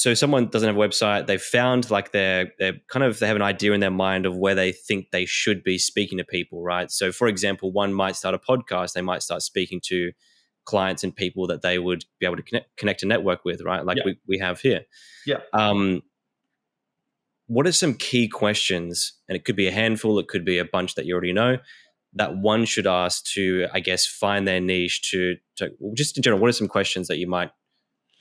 so someone doesn't have a website, they've found like they have an idea in their mind of where they think they should be speaking to people, right? So for example, one might start a podcast, they might start speaking to clients and people that they would be able to connect and network with, right? Like we have here. Yeah. What are some key questions, and it could be a handful, it could be a bunch that you already know, that one should ask to, I guess, find their niche to just in general, what are some questions that you might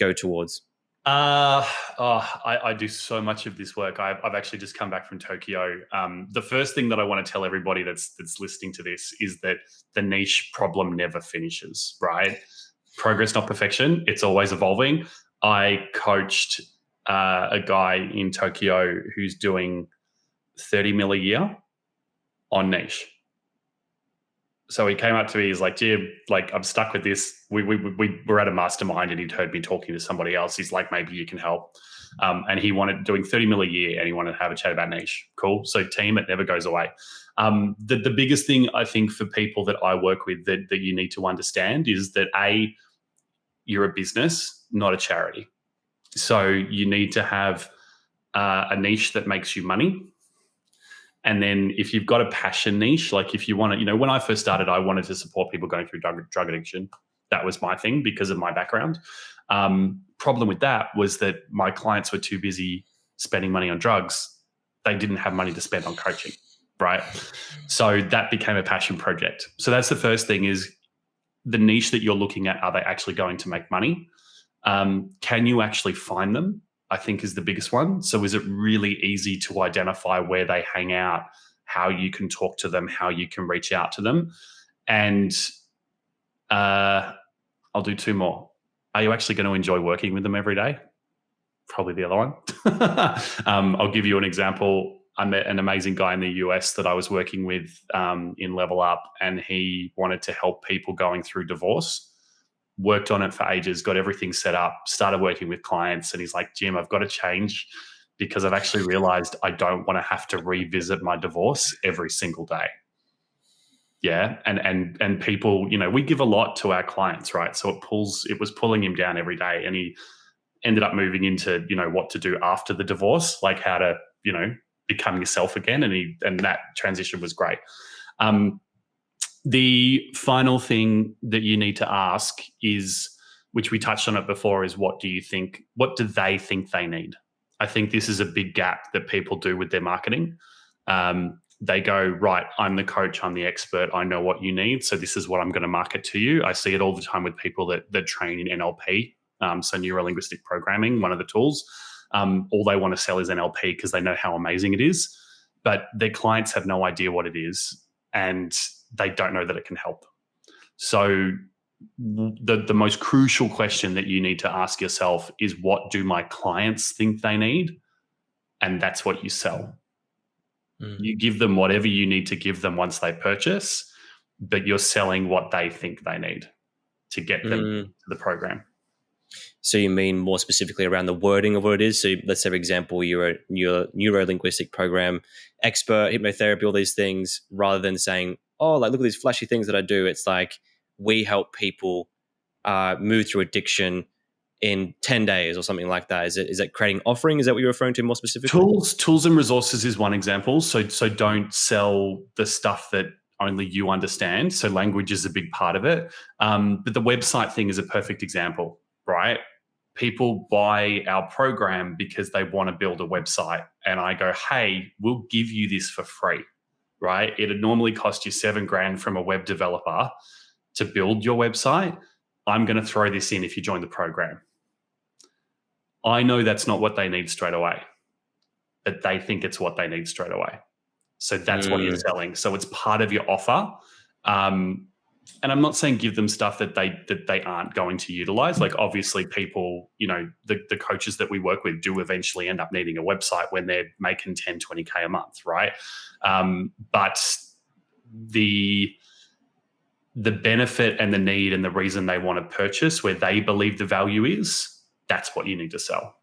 go towards? I do so much of this work. I've actually just come back from Tokyo. The first thing that I want to tell everybody that's listening to this is that the niche problem never finishes, right? Progress, not perfection. It's always evolving. I coached a guy in Tokyo who's doing 30 mil a year on niche. So he came up to me, he's like, Jim, like, I'm stuck with this. We were at a mastermind and he'd heard me talking to somebody else. He's like, maybe you can help. And he wanted doing 30 mil a year and he wanted to have a chat about niche. Cool. So team, it never goes away. The biggest thing I think for people that I work with that you need to understand is that you're a business, not a charity. So you need to have a niche that makes you money. And then if you've got a passion niche, like if you want to, when I first started, I wanted to support people going through drug addiction. That was my thing because of my background. Problem with that was that my clients were too busy spending money on drugs. They didn't have money to spend on coaching, right? So that became a passion project. So that's the first thing is the niche that you're looking at, are they actually going to make money? Can you actually find them? I think is the biggest one. So is it really easy to identify where they hang out, how you can talk to them, how you can reach out to them? And I'll do two more. Are you actually going to enjoy working with them every day? Probably the other one. I'll give you an example. I met an amazing guy in the US that I was working with in Level Up, and he wanted to help people going through divorce. Worked on it for ages, got everything set up, started working with clients, and he's like, Jim, I've got to change because I've actually realized I don't want to have to revisit my divorce every single day. Yeah. And people, we give a lot to our clients, right? So it was pulling him down every day, and he ended up moving into, what to do after the divorce, like how to, become yourself again. And that transition was great. The final thing that you need to ask is, which we touched on it before, is what do they think they need? I think this is a big gap that people do with their marketing. They go, right, I'm the coach, I'm the expert, I know what you need, so this is what I'm going to market to you. I see it all the time with people that train in NLP, so neuro-linguistic programming, one of the tools. All they want to sell is NLP because they know how amazing it is, but their clients have no idea what it is, and they don't know that it can help. So the most crucial question that you need to ask yourself is, what do my clients think they need? And that's what you sell. You give them whatever you need to give them once they purchase, but you're selling what they think they need to get them to the program. So you mean more specifically around the wording of what it is? So let's say, for example, you're a neuro-linguistic program expert, hypnotherapy, all these things, rather than saying, oh, like, look at these flashy things that I do. It's like, we help people move through addiction in 10 days or something like that. Is it creating offering? Is that what you're referring to more specifically? Tools and resources is one example. So don't sell the stuff that only you understand. So language is a big part of it. But the website thing is a perfect example, right? People buy our program because they want to build a website. And I go, hey, we'll give you this for free, right? It'd normally cost you $7,000 from a web developer to build your website. I'm going to throw this in if you join the program. I know that's not what they need straight away, but they think it's what they need straight away. So that's what you're selling. So it's part of your offer. And I'm not saying give them stuff that they aren't going to utilize. Like, obviously people, the coaches that we work with do eventually end up needing a website when they're making 10, 20K a month, right? But the benefit and the need and the reason they want to purchase, where they believe the value is, that's what you need to sell.